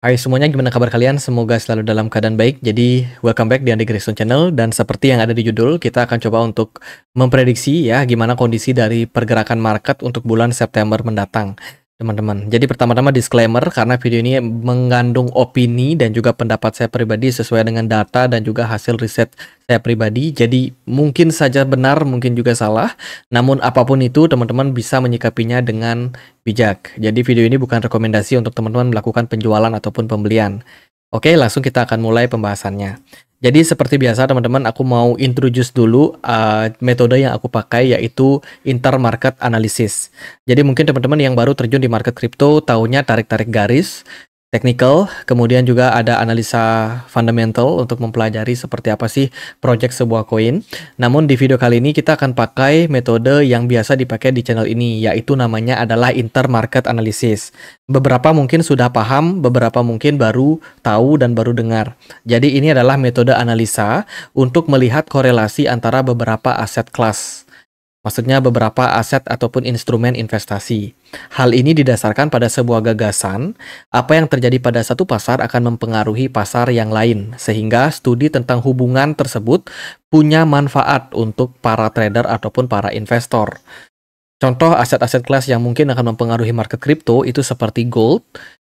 Hai semuanya, gimana kabar kalian? Semoga selalu dalam keadaan baik. Jadi, welcome back di Andi Grayson Channel. Dan seperti yang ada di judul, kita akan coba untuk memprediksi ya gimana kondisi dari pergerakan market untuk bulan September mendatang, teman-teman. Jadi pertama-tama disclaimer, karena video ini mengandung opini dan juga pendapat saya pribadi sesuai dengan data dan juga hasil riset saya pribadi. Jadi mungkin saja benar, mungkin juga salah. Namun apapun itu, teman-teman bisa menyikapinya dengan bijak. Jadi video ini bukan rekomendasi untuk teman-teman melakukan penjualan ataupun pembelian. Oke, langsung kita akan mulai pembahasannya. Jadi seperti biasa teman-teman, aku mau introduce dulu metode yang aku pakai, yaitu intermarket analysis. Jadi mungkin teman-teman yang baru terjun di market crypto taunya tarik-tarik garis, technical, kemudian juga ada analisa fundamental untuk mempelajari seperti apa sih project sebuah koin. Namun di video kali ini kita akan pakai metode yang biasa dipakai di channel ini, yaitu namanya adalah intermarket analysis. Beberapa mungkin sudah paham, beberapa mungkin baru tahu dan baru dengar. Jadi ini adalah metode analisa untuk melihat korelasi antara beberapa aset kelas. Maksudnya beberapa aset ataupun instrumen investasi. Hal ini didasarkan pada sebuah gagasan, apa yang terjadi pada satu pasar akan mempengaruhi pasar yang lain, sehingga studi tentang hubungan tersebut punya manfaat untuk para trader ataupun para investor. Contoh aset-aset kelas yang mungkin akan mempengaruhi market kripto itu seperti gold,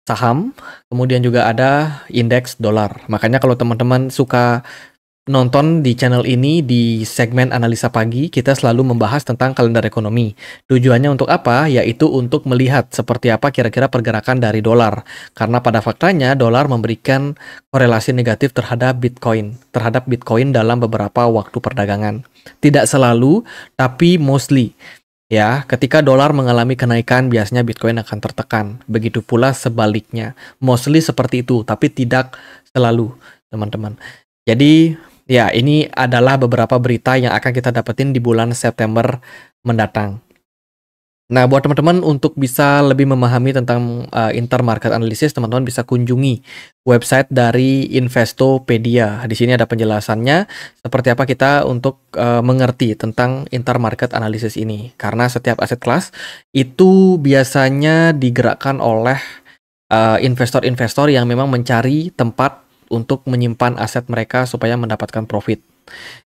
saham, kemudian juga ada indeks dolar. Makanya kalau teman-teman suka nonton di channel ini di segmen analisa pagi, kita selalu membahas tentang kalender ekonomi. Tujuannya untuk apa? Yaitu untuk melihat seperti apa kira-kira pergerakan dari dolar. Karena pada faktanya dolar memberikan korelasi negatif terhadap Bitcoin dalam beberapa waktu perdagangan. Tidak selalu, tapi mostly. Ya, ketika dolar mengalami kenaikan, biasanya Bitcoin akan tertekan. Begitu pula sebaliknya. Mostly seperti itu, tapi tidak selalu, teman-teman. Jadi, ya, ini adalah beberapa berita yang akan kita dapetin di bulan September mendatang. Nah, buat teman-teman untuk bisa lebih memahami tentang intermarket analysis, teman-teman bisa kunjungi website dari Investopedia. Di sini ada penjelasannya seperti apa kita untuk mengerti tentang intermarket analysis ini. Karena setiap aset kelas itu biasanya digerakkan oleh investor-investor yang memang mencari tempat untuk menyimpan aset mereka supaya mendapatkan profit.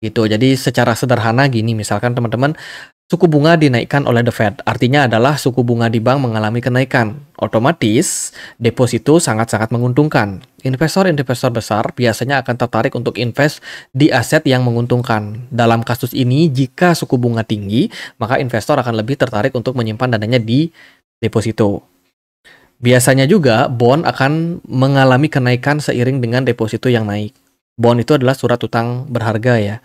Gitu. Jadi secara sederhana gini, misalkan teman-teman, suku bunga dinaikkan oleh The Fed, artinya adalah suku bunga di bank mengalami kenaikan. Otomatis, deposito sangat-sangat menguntungkan. Investor-investor besar biasanya akan tertarik untuk invest di aset yang menguntungkan. Dalam kasus ini, jika suku bunga tinggi, maka investor akan lebih tertarik untuk menyimpan dananya di deposito. Biasanya juga, bond akan mengalami kenaikan seiring dengan deposito yang naik. Bond itu adalah surat utang berharga ya.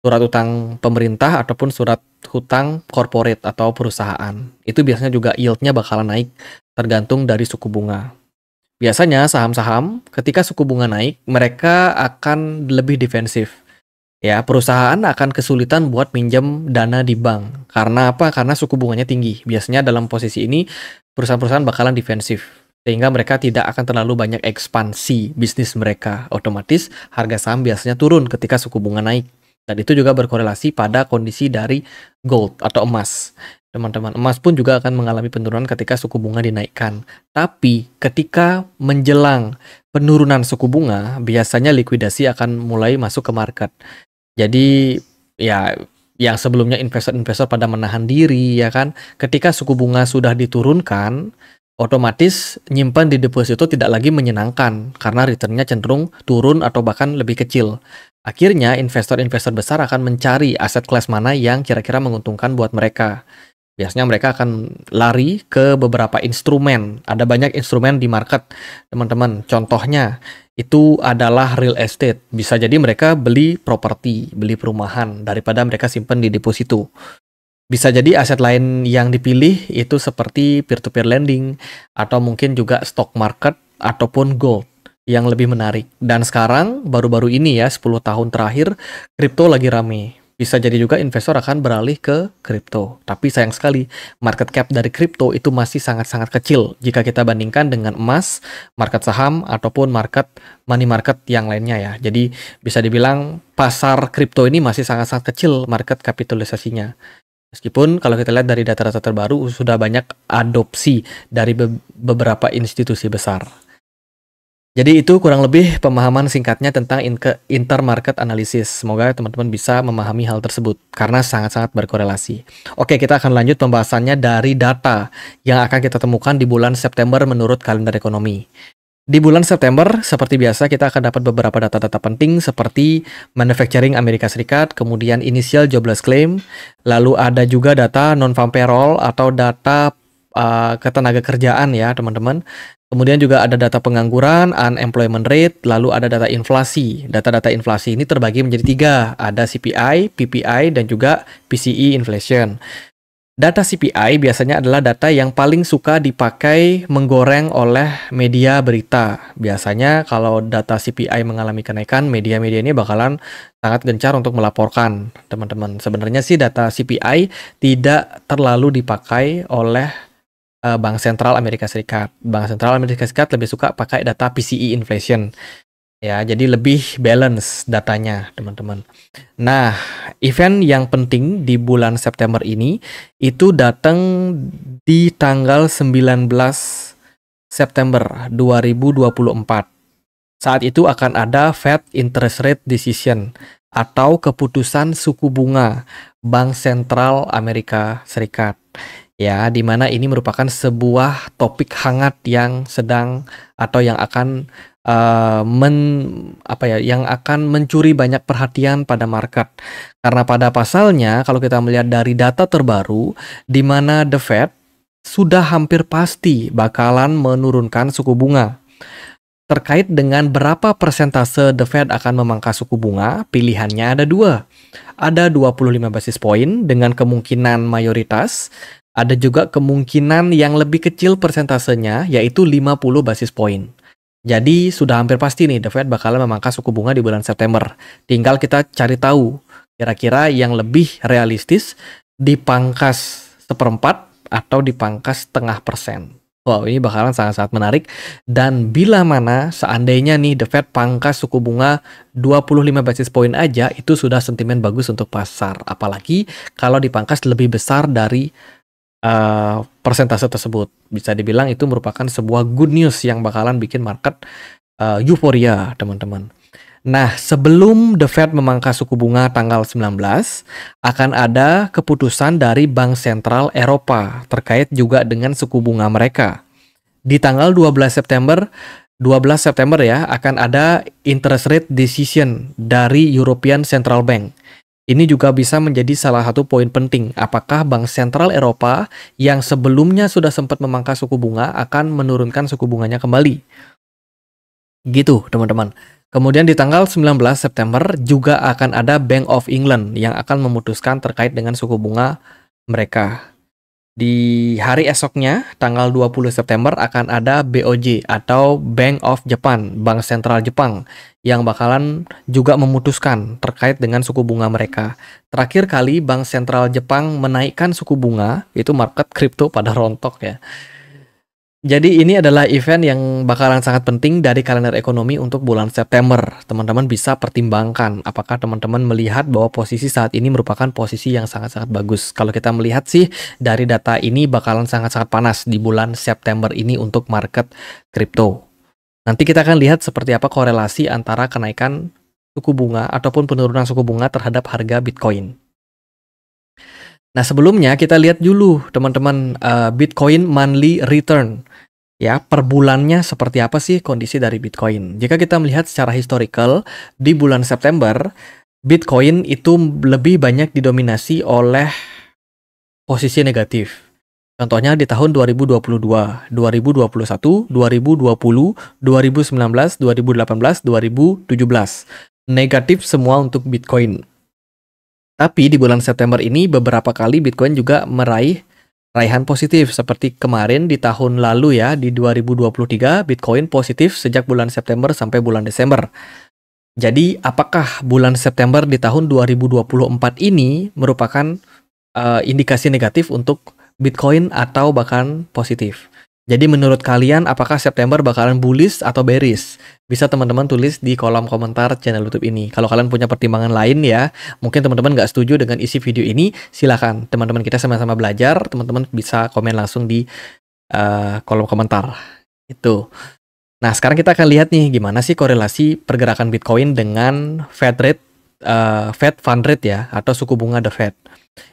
Surat utang pemerintah ataupun surat hutang corporate atau perusahaan. Itu biasanya juga yield-nya bakalan naik tergantung dari suku bunga. Biasanya saham-saham ketika suku bunga naik, mereka akan lebih defensif. Ya, perusahaan akan kesulitan buat minjem dana di bank. Karena apa? Karena suku bunganya tinggi. Biasanya dalam posisi ini perusahaan-perusahaan bakalan defensif. Sehingga mereka tidak akan terlalu banyak ekspansi bisnis mereka. Otomatis harga saham biasanya turun ketika suku bunga naik. Dan itu juga berkorelasi pada kondisi dari gold atau emas. Teman-teman, emas pun juga akan mengalami penurunan ketika suku bunga dinaikkan. Tapi ketika menjelang penurunan suku bunga, biasanya likuidasi akan mulai masuk ke market. Jadi ya, yang sebelumnya investor-investor pada menahan diri ya kan, ketika suku bunga sudah diturunkan, otomatis nyimpan di deposito tidak lagi menyenangkan karena returnnya cenderung turun atau bahkan lebih kecil. Akhirnya investor-investor besar akan mencari aset kelas mana yang kira-kira menguntungkan buat mereka. Biasanya mereka akan lari ke beberapa instrumen. Ada banyak instrumen di market, teman-teman. Contohnya itu adalah real estate. Bisa jadi mereka beli properti, beli perumahan daripada mereka simpan di deposito. Bisa jadi aset lain yang dipilih itu seperti peer-to-peer lending atau mungkin juga stock market ataupun gold yang lebih menarik. Dan sekarang baru-baru ini ya 10 tahun terakhir kripto lagi rame. Bisa jadi juga investor akan beralih ke kripto. Tapi sayang sekali market cap dari kripto itu masih sangat-sangat kecil jika kita bandingkan dengan emas, market saham ataupun market money market yang lainnya ya. Jadi bisa dibilang pasar kripto ini masih sangat-sangat kecil market kapitalisasinya. Meskipun kalau kita lihat dari data-data terbaru sudah banyak adopsi dari beberapa institusi besar. Jadi itu kurang lebih pemahaman singkatnya tentang intermarket analysis. Semoga teman-teman bisa memahami hal tersebut karena sangat-sangat berkorelasi. Oke, kita akan lanjut pembahasannya dari data yang akan kita temukan di bulan September menurut kalender ekonomi. Di bulan September, seperti biasa kita akan dapat beberapa data-data penting seperti manufacturing Amerika Serikat, kemudian initial jobless claim, lalu ada juga data non-farm payroll atau data ketenaga kerjaan ya teman-teman. Kemudian juga ada data pengangguran, unemployment rate, lalu ada data inflasi. Data-data inflasi ini terbagi menjadi 3, ada CPI, PPI, dan juga PCE inflation. Data CPI biasanya adalah data yang paling suka dipakai menggoreng oleh media berita. Biasanya kalau data CPI mengalami kenaikan, media-media ini bakalan sangat gencar untuk melaporkan, teman-teman. Sebenarnya sih data CPI tidak terlalu dipakai oleh Bank Sentral Amerika Serikat. Bank Sentral Amerika Serikat lebih suka pakai data PCE inflation. Ya, jadi lebih balance datanya, teman-teman. Nah, event yang penting di bulan September ini itu datang di tanggal 19 September 2024. Saat itu akan ada Fed Interest Rate Decision atau keputusan suku bunga Bank Sentral Amerika Serikat. Ya, di mana ini merupakan sebuah topik hangat yang sedang atau yang akan yang akan mencuri banyak perhatian pada market. Karena pada pasalnya kalau kita melihat dari data terbaru di mana The Fed sudah hampir pasti bakalan menurunkan suku bunga. Terkait dengan berapa persentase The Fed akan memangkas suku bunga, pilihannya ada 2. Ada 25 basis poin dengan kemungkinan mayoritas. Ada juga kemungkinan yang lebih kecil persentasenya, yaitu 50 basis poin. Jadi sudah hampir pasti nih, The Fed bakalan memangkas suku bunga di bulan September. Tinggal kita cari tahu, kira-kira yang lebih realistis dipangkas 1/4 atau dipangkas 0,5%. Wow, ini bakalan sangat-sangat menarik. Dan bila mana seandainya nih The Fed pangkas suku bunga 25 basis poin aja, itu sudah sentimen bagus untuk pasar. Apalagi kalau dipangkas lebih besar dari persentase tersebut. Bisa dibilang itu merupakan sebuah good news yang bakalan bikin market euforia, teman-teman. Nah, sebelum The Fed memangkas suku bunga tanggal 19, akan ada keputusan dari Bank Sentral Eropa terkait juga dengan suku bunga mereka. Di tanggal 12 September ya, akan ada interest rate decision dari European Central Bank. Ini juga bisa menjadi salah satu poin penting. Apakah Bank Sentral Eropa yang sebelumnya sudah sempat memangkas suku bunga akan menurunkan suku bunganya kembali? Gitu, teman-teman. Kemudian di tanggal 19 September juga akan ada Bank of England yang akan memutuskan terkait dengan suku bunga mereka. Di hari esoknya, tanggal 20 September akan ada BOJ atau Bank of Japan, Bank Sentral Jepang, yang bakalan juga memutuskan terkait dengan suku bunga mereka. Terakhir kali Bank Sentral Jepang menaikkan suku bunga, itu market kripto pada rontok ya. Jadi ini adalah event yang bakalan sangat penting dari kalender ekonomi untuk bulan September. Teman-teman bisa pertimbangkan apakah teman-teman melihat bahwa posisi saat ini merupakan posisi yang sangat-sangat bagus. Kalau kita melihat sih dari data ini bakalan sangat-sangat panas di bulan September ini untuk market kripto. Nanti kita akan lihat seperti apa korelasi antara kenaikan suku bunga ataupun penurunan suku bunga terhadap harga Bitcoin. Nah, sebelumnya kita lihat dulu teman-teman Bitcoin monthly return. Ya, per bulannya seperti apa sih kondisi dari Bitcoin? Jika kita melihat secara historical, di bulan September, Bitcoin itu lebih banyak didominasi oleh posisi negatif. Contohnya di tahun 2022, 2021, 2020, 2019, 2018, 2017. Negatif semua untuk Bitcoin. Tapi di bulan September ini beberapa kali Bitcoin juga meraih raihan positif seperti kemarin di tahun lalu ya, di 2023 Bitcoin positif sejak bulan September sampai bulan Desember. Jadi apakah bulan September di tahun 2024 ini merupakan indikasi negatif untuk Bitcoin atau bahkan positif? Jadi menurut kalian apakah September bakalan bullish atau bearish? Bisa teman-teman tulis di kolom komentar channel YouTube ini. Kalau kalian punya pertimbangan lain ya, mungkin teman-teman nggak setuju dengan isi video ini, silakan. Teman-teman kita sama-sama belajar, teman-teman bisa komen langsung di kolom komentar. Itu. Nah, sekarang kita akan lihat nih gimana sih korelasi pergerakan Bitcoin dengan Fed rate, Fed Fund Rate ya, atau suku bunga The Fed.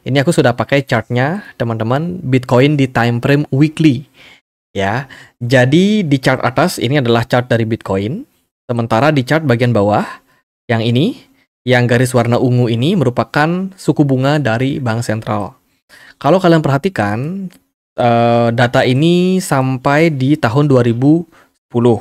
Ini aku sudah pakai chartnya, teman-teman, Bitcoin di time frame weekly ya. Jadi di chart atas ini adalah chart dari Bitcoin, sementara di chart bagian bawah yang ini, yang garis warna ungu ini merupakan suku bunga dari bank sentral. Kalau kalian perhatikan, data ini sampai di tahun 2010.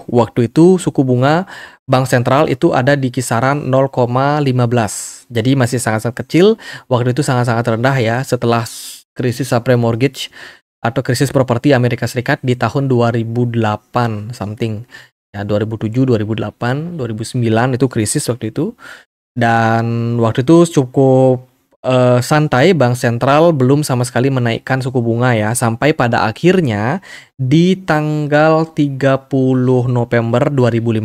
Waktu itu suku bunga bank sentral itu ada di kisaran 0,15. Jadi masih sangat-sangat kecil. Waktu itu sangat-sangat rendah ya, setelah krisis subprime mortgage atau krisis properti Amerika Serikat di tahun 2008 something. Ya, 2007, 2008, 2009 itu krisis waktu itu. Dan waktu itu cukup santai, bank sentral belum sama sekali menaikkan suku bunga ya, sampai pada akhirnya di tanggal 30 November 2015,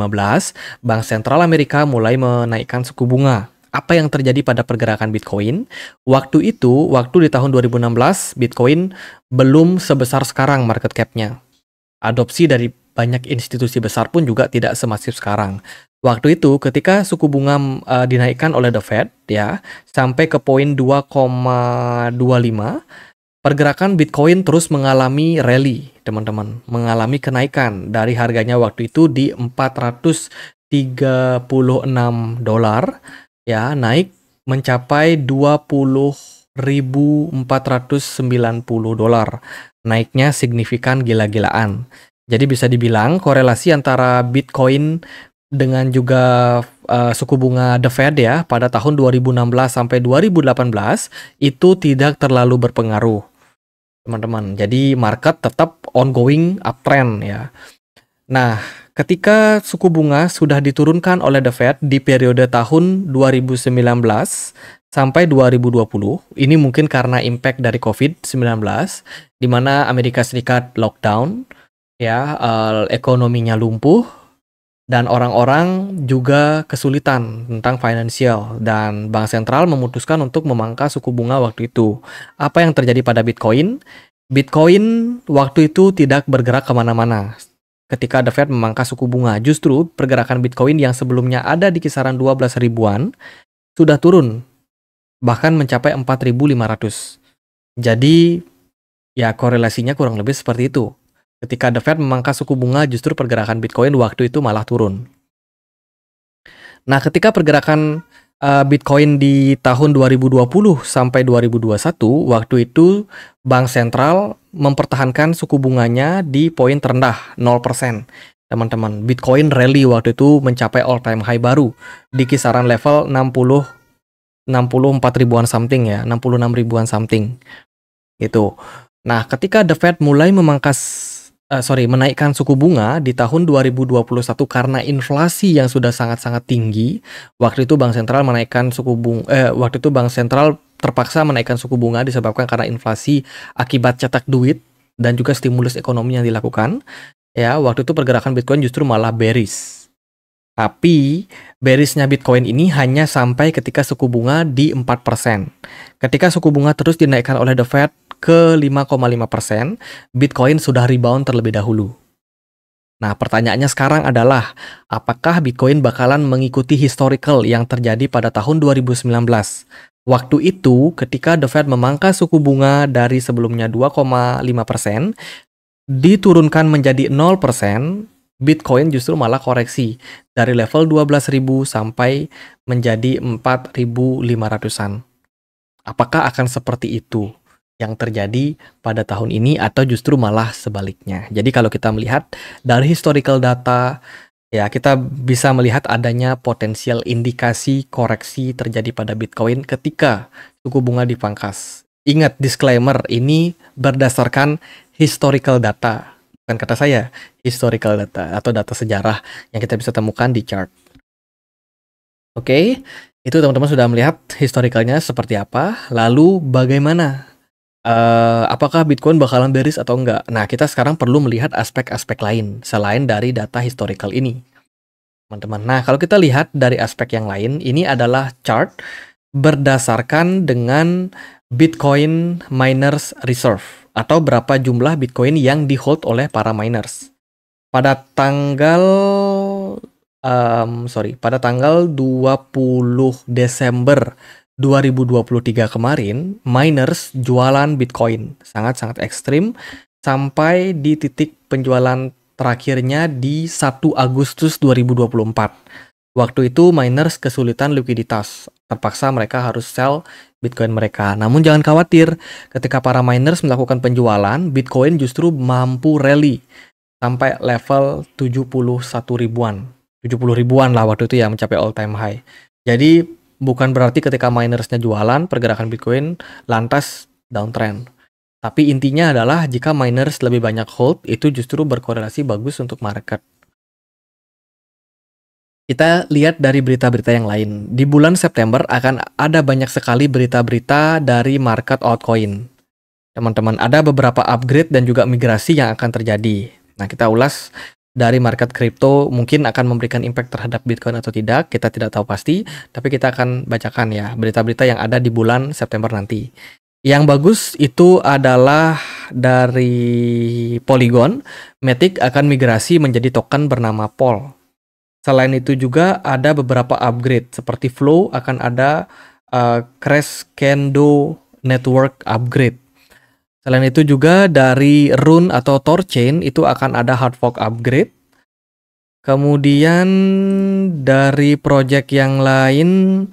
Bank Sentral Amerika mulai menaikkan suku bunga. Apa yang terjadi pada pergerakan Bitcoin? Waktu di tahun 2016, Bitcoin belum sebesar sekarang market cap-nya. Adopsi dari banyak institusi besar pun juga tidak semasif sekarang. Waktu itu ketika suku bunga dinaikkan oleh The Fed ya sampai ke poin 2,25, pergerakan Bitcoin terus mengalami rally, teman-teman, mengalami kenaikan dari harganya waktu itu di $436 ya, naik mencapai $20.490. Naiknya signifikan gila-gilaan. Jadi bisa dibilang korelasi antara Bitcoin dengan juga suku bunga The Fed ya pada tahun 2016 sampai 2018 itu tidak terlalu berpengaruh, teman-teman. Jadi market tetap ongoing uptrend ya. Nah, ketika suku bunga sudah diturunkan oleh The Fed di periode tahun 2019 sampai 2020, ini mungkin karena impact dari COVID-19, di mana Amerika Serikat lockdown, ya, ekonominya lumpuh, dan orang-orang juga kesulitan tentang finansial, dan bank sentral memutuskan untuk memangkas suku bunga waktu itu. Apa yang terjadi pada Bitcoin? Bitcoin waktu itu tidak bergerak kemana-mana. Ketika The Fed memangkas suku bunga, justru pergerakan Bitcoin yang sebelumnya ada di kisaran 12 ribuan sudah turun, bahkan mencapai 4.500. Jadi, ya korelasinya kurang lebih seperti itu. Ketika The Fed memangkas suku bunga, justru pergerakan Bitcoin waktu itu malah turun. Nah, ketika pergerakan Bitcoin di tahun 2020 sampai 2021, waktu itu Bank Sentral mempertahankan suku bunganya di poin terendah, 0%. Teman-teman, Bitcoin rally waktu itu mencapai all-time high baru di kisaran level 64 ribuan something ya, 66 ribuan something. Gitu. Nah, ketika The Fed mulai menaikkan suku bunga di tahun 2021 karena inflasi yang sudah sangat-sangat tinggi, waktu itu Bank Sentral terpaksa menaikkan suku bunga disebabkan karena inflasi akibat cetak duit dan juga stimulus ekonomi yang dilakukan. Ya, waktu itu pergerakan Bitcoin justru malah bearish. Tapi bearishnya Bitcoin ini hanya sampai ketika suku bunga di 4%. Ketika suku bunga terus dinaikkan oleh The Fed ke 5,5%, Bitcoin sudah rebound terlebih dahulu. Nah, pertanyaannya sekarang adalah, apakah Bitcoin bakalan mengikuti historical yang terjadi pada tahun 2019? Waktu itu, ketika The Fed memangkas suku bunga dari sebelumnya 2,5%, diturunkan menjadi 0%, Bitcoin justru malah koreksi dari level 12.000 sampai menjadi 4.500-an. Apakah akan seperti itu yang terjadi pada tahun ini atau justru malah sebaliknya? Jadi kalau kita melihat dari historical data, ya kita bisa melihat adanya potensial indikasi koreksi terjadi pada Bitcoin ketika suku bunga dipangkas. Ingat disclaimer, ini berdasarkan historical data. Bukan kata saya, historical data atau data sejarah yang kita bisa temukan di chart. Oke, itu teman-teman sudah melihat historicalnya seperti apa. Lalu bagaimana? Apakah Bitcoin bakalan bearish atau enggak? Nah, kita sekarang perlu melihat aspek-aspek lain selain dari data historical ini, teman-teman. Nah, kalau kita lihat dari aspek yang lain, ini adalah chart berdasarkan dengan Bitcoin Miners Reserve atau berapa jumlah Bitcoin yang di-hold oleh para miners. pada tanggal pada tanggal 20 Desember 2023 kemarin, miners jualan Bitcoin sangat-sangat ekstrim sampai di titik penjualan terakhirnya di 1 Agustus 2024. Waktu itu miners kesulitan likuiditas, terpaksa mereka harus sell Bitcoin mereka. Namun jangan khawatir, ketika para miners melakukan penjualan, Bitcoin justru mampu rally sampai level 71 ribuan. 70 ribuan lah waktu itu ya, mencapai all time high. Jadi bukan berarti ketika minersnya jualan, pergerakan Bitcoin lantas downtrend. Tapi intinya adalah jika miners lebih banyak hold, itu justru berkorelasi bagus untuk market. Kita lihat dari berita-berita yang lain. Di bulan September akan ada banyak sekali berita-berita dari market altcoin. Teman-teman, ada beberapa upgrade dan juga migrasi yang akan terjadi. Nah, kita ulas dari market crypto mungkin akan memberikan impact terhadap Bitcoin atau tidak, kita tidak tahu pasti, tapi kita akan bacakan ya berita-berita yang ada di bulan September nanti. Yang bagus itu adalah dari Polygon, Matic akan migrasi menjadi token bernama POL. Selain itu juga ada beberapa upgrade, seperti Flow akan ada Crescendo Network upgrade. Selain itu juga dari Rune atau Thorchain itu akan ada hard fork upgrade. Kemudian dari project yang lain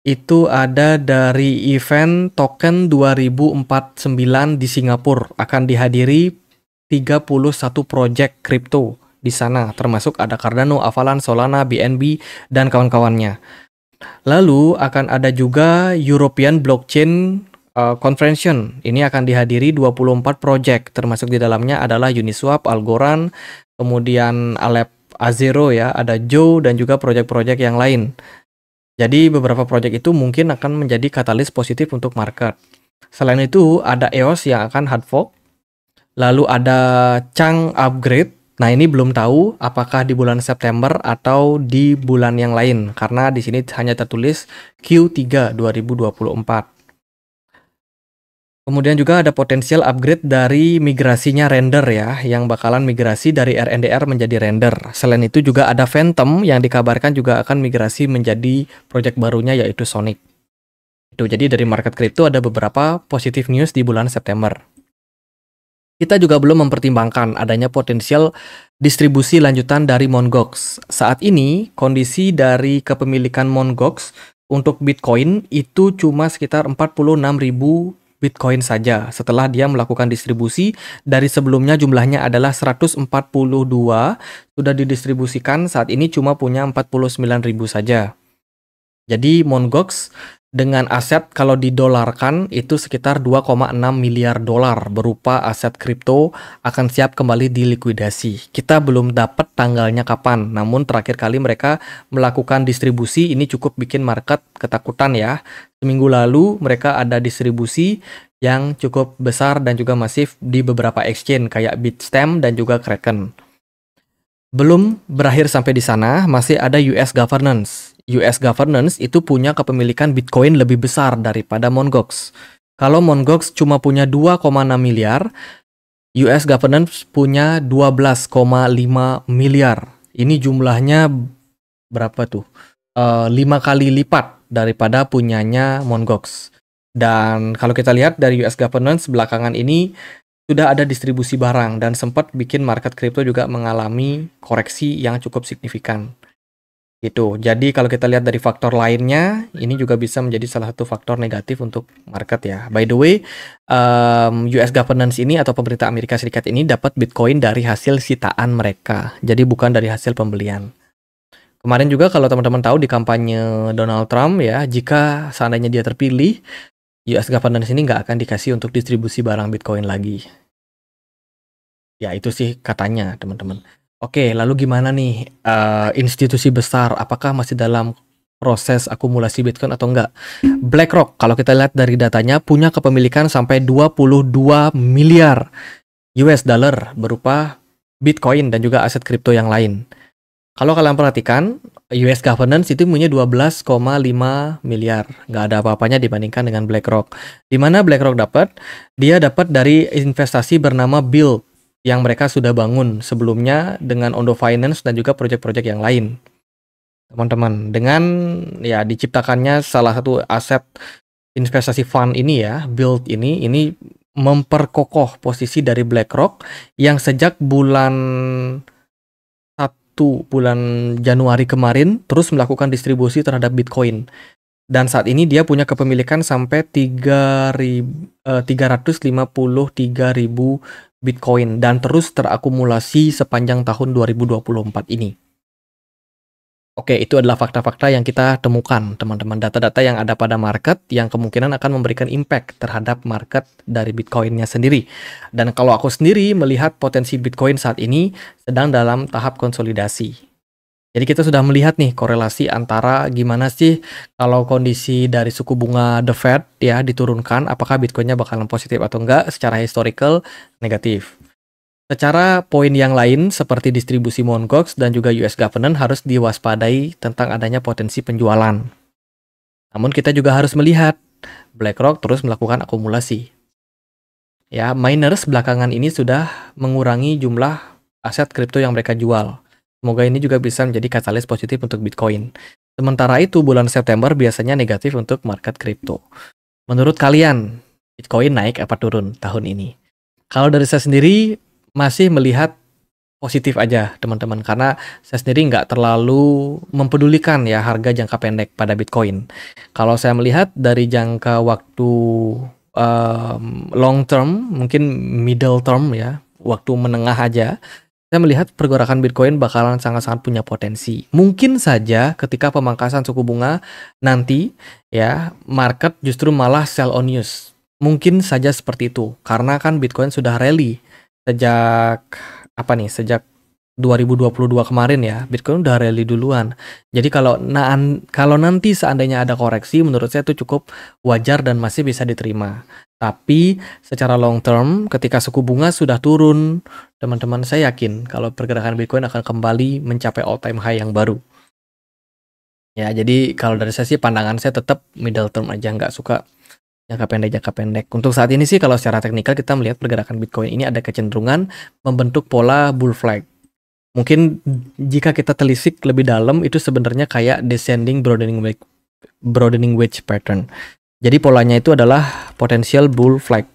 itu ada dari event token 2049 di Singapura, akan dihadiri 31 project crypto di sana, termasuk ada Cardano, Avalanche, Solana, BNB dan kawan-kawannya. Lalu akan ada juga European Blockchain Convention. Ini akan dihadiri 24 project, termasuk di dalamnya adalah Uniswap, Algorand, kemudian Alep Azero ya, ada Joe dan juga project-project yang lain. Jadi beberapa project itu mungkin akan menjadi katalis positif untuk market. Selain itu ada EOS yang akan hard fork. Lalu ada Chang upgrade. Nah, ini belum tahu apakah di bulan September atau di bulan yang lain karena di sini hanya tertulis Q3 2024. Kemudian juga ada potensial upgrade dari migrasinya render ya, yang bakalan migrasi dari RNDR menjadi render. Selain itu juga ada Phantom yang dikabarkan juga akan migrasi menjadi project barunya yaitu Sonic. Itu jadi dari market crypto ada beberapa positive news di bulan September. Kita juga belum mempertimbangkan adanya potensial distribusi lanjutan dari Mt. Gox. Saat ini kondisi dari kepemilikan Mt. Gox untuk Bitcoin itu cuma sekitar 46.000 Bitcoin saja setelah dia melakukan distribusi. Dari sebelumnya jumlahnya adalah 142, sudah didistribusikan, saat ini cuma punya 49.000 saja. Jadi Mt. Gox dengan aset kalau didolarkan itu sekitar 2,6 miliar dolar berupa aset kripto akan siap kembali dilikuidasi. Kita belum dapat tanggalnya kapan, namun terakhir kali mereka melakukan distribusi ini cukup bikin market ketakutan ya. Seminggu lalu mereka ada distribusi yang cukup besar dan juga masif di beberapa exchange kayak Bitstamp dan juga Kraken. Belum berakhir sampai di sana, masih ada US governance. US governance itu punya kepemilikan Bitcoin lebih besar daripada Mt. Gox. Kalau Mt. Gox cuma punya 2,6 miliar, US governance punya 12,5 miliar. Ini jumlahnya berapa tuh? 5 kali lipat daripada punyanya Mt. Gox. Dan kalau kita lihat dari US governance belakangan ini sudah ada distribusi barang dan sempat bikin market crypto juga mengalami koreksi yang cukup signifikan. Gitu. Jadi kalau kita lihat dari faktor lainnya, ini juga bisa menjadi salah satu faktor negatif untuk market ya. By the way, US governance ini atau pemerintah Amerika Serikat ini dapat Bitcoin dari hasil sitaan mereka. Jadi bukan dari hasil pembelian. Kemarin juga kalau teman-teman tahu di kampanye Donald Trump ya, jika seandainya dia terpilih, US governance ini nggak akan dikasih untuk distribusi barang Bitcoin lagi. Ya itu sih katanya teman-teman. Oke, lalu gimana nih institusi besar? Apakah masih dalam proses akumulasi Bitcoin atau enggak? BlackRock, kalau kita lihat dari datanya, punya kepemilikan sampai 22 miliar US dollar berupa Bitcoin dan juga aset kripto yang lain. Kalau kalian perhatikan, US governance itu punya 12,5 miliar. Nggak ada apa-apanya dibandingkan dengan BlackRock. Di mana BlackRock dapat? Dia dapat dari investasi bernama Build. yang mereka sudah bangun sebelumnya dengan Ondo Finance dan juga proyek-proyek yang lain. Teman-teman, dengan ya diciptakannya salah satu aset investasi fund ini ya, Build ini memperkokoh posisi dari BlackRock yang sejak bulan Januari kemarin terus melakukan distribusi terhadap Bitcoin. Dan saat ini dia punya kepemilikan sampai 353.000 Bitcoin dan terus terakumulasi sepanjang tahun 2024 ini. Oke, itu adalah fakta-fakta yang kita temukan, teman-teman. Data-data yang ada pada market yang kemungkinan akan memberikan impact terhadap market dari Bitcoin-nya sendiri. Dan kalau aku sendiri melihat potensi Bitcoin saat ini sedang dalam tahap konsolidasi. Jadi kita sudah melihat nih korelasi antara gimana sih kalau kondisi dari suku bunga The Fed ya diturunkan, apakah Bitcoin-nya bakalan positif atau enggak, secara historical negatif. Secara poin yang lain seperti distribusi Mt. Gox dan juga US government harus diwaspadai tentang adanya potensi penjualan. Namun kita juga harus melihat BlackRock terus melakukan akumulasi. Ya, miners belakangan ini sudah mengurangi jumlah aset kripto yang mereka jual. Semoga ini juga bisa menjadi katalis positif untuk Bitcoin. Sementara itu bulan September biasanya negatif untuk market kripto. Menurut kalian, Bitcoin naik apa turun tahun ini? Kalau dari saya sendiri masih melihat positif aja teman-teman, karena saya sendiri nggak terlalu mempedulikan ya harga jangka pendek pada Bitcoin. Kalau saya melihat dari jangka waktu long term, mungkin middle term ya, waktu menengah aja, saya melihat pergerakan Bitcoin bakalan sangat-sangat punya potensi. Mungkin saja ketika pemangkasan suku bunga nanti ya, market justru malah sell on news. Mungkin saja seperti itu, karena kan Bitcoin sudah rally sejak sejak 2022 kemarin ya, Bitcoin udah rally duluan. Jadi kalau nanti seandainya ada koreksi, menurut saya itu cukup wajar dan masih bisa diterima. Tapi secara long term, ketika suku bunga sudah turun, teman-teman, saya yakin kalau pergerakan Bitcoin akan kembali mencapai all time high yang baru. Ya, jadi kalau dari saya sih pandangan saya tetap middle term aja, nggak suka jangka pendek. Untuk saat ini sih kalau secara teknikal kita melihat pergerakan Bitcoin ini ada kecenderungan membentuk pola bull flag. Mungkin jika kita telisik lebih dalam itu sebenarnya kayak descending broadening wedge pattern. Jadi polanya itu adalah potential bull flag.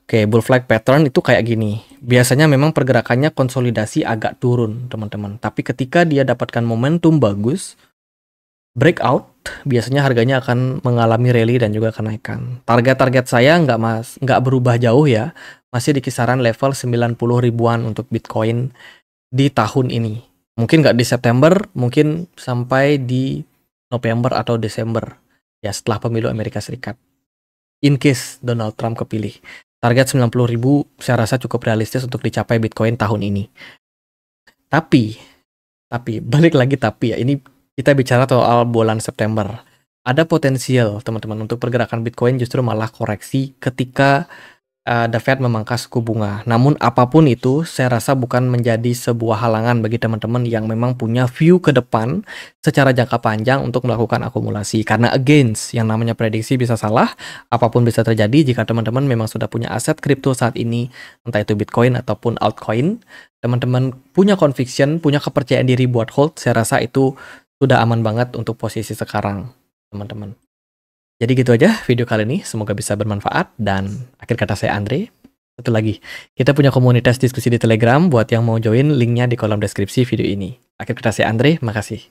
Bull flag pattern itu kayak gini. Biasanya memang pergerakannya konsolidasi agak turun, teman-teman. Tapi ketika dia dapatkan momentum bagus, breakout, biasanya harganya akan mengalami rally dan juga kenaikan. Target-target saya nggak berubah jauh ya, masih di kisaran level 90 ribuan untuk Bitcoin di tahun ini. Mungkin nggak di September, mungkin sampai di November atau Desember ya, setelah pemilu Amerika Serikat. In case Donald Trump kepilih, target 90 ribu saya rasa cukup realistis untuk dicapai Bitcoin tahun ini. Tapi balik lagi ya, ini kita bicara soal bulan September. Ada potensial teman-teman untuk pergerakan Bitcoin justru malah koreksi ketika The Fed memangkas suku bunga. Namun apapun itu, saya rasa bukan menjadi sebuah halangan bagi teman-teman yang memang punya view ke depan secara jangka panjang untuk melakukan akumulasi. Karena against, yang namanya prediksi bisa salah, apapun bisa terjadi jika teman-teman memang sudah punya aset kripto saat ini, entah itu Bitcoin ataupun altcoin. Teman-teman punya conviction, punya kepercayaan diri buat hold, saya rasa itu sudah aman banget untuk posisi sekarang, teman-teman. Jadi gitu aja video kali ini, semoga bisa bermanfaat, dan akhir kata saya Andre. Satu lagi, kita punya komunitas diskusi di Telegram, buat yang mau join linknya di kolom deskripsi video ini. Akhir kata saya Andre, makasih.